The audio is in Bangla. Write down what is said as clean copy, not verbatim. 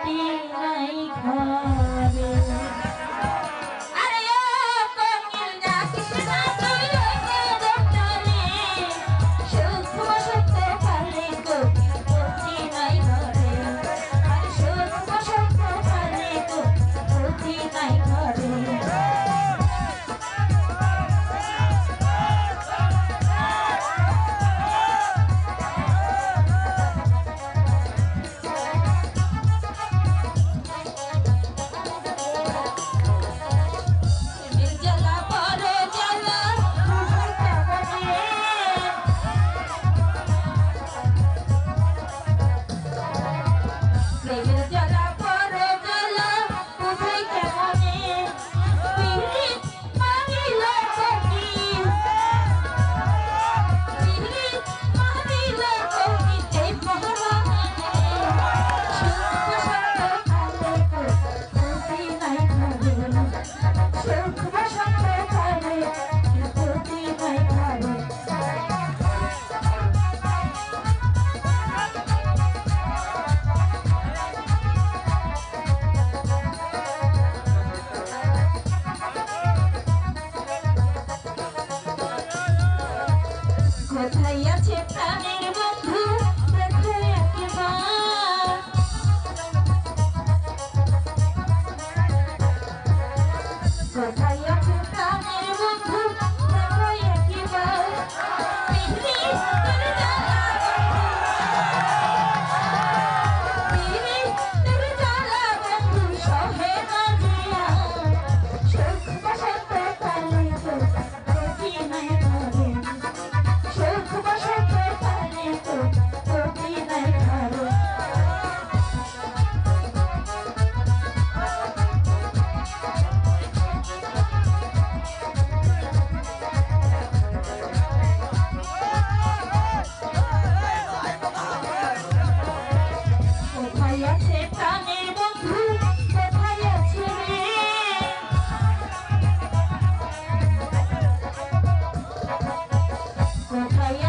ক্ষতি নাই খাবে আরে ও কোকিল ডাকিস না তুই ওকে দপ্তরে সুখ বসতে পারলে কোকিল ক্ষতি নাই ঘরে আরে সুখ বসতে পারলে কোকিল ক্ষতি নাই ঘরে কোথায় আছে প্রাণের বন্ধু দেখো একবার কোথায় আছে প্রাণের বন্ধু দেখো একবার পিহলি তোর জ্বালা পিহলি তোর জ্বালা বন্ধু সহে না জিয়া সুখ বসতে পারলে তো ক্ষতি নাই ঘরে সুখ বসতে পারলে তো ক্ষতি নাই ঘরে কোথায় আছে প্রাণের বন্ধু কোথায় আছে রে কোথায়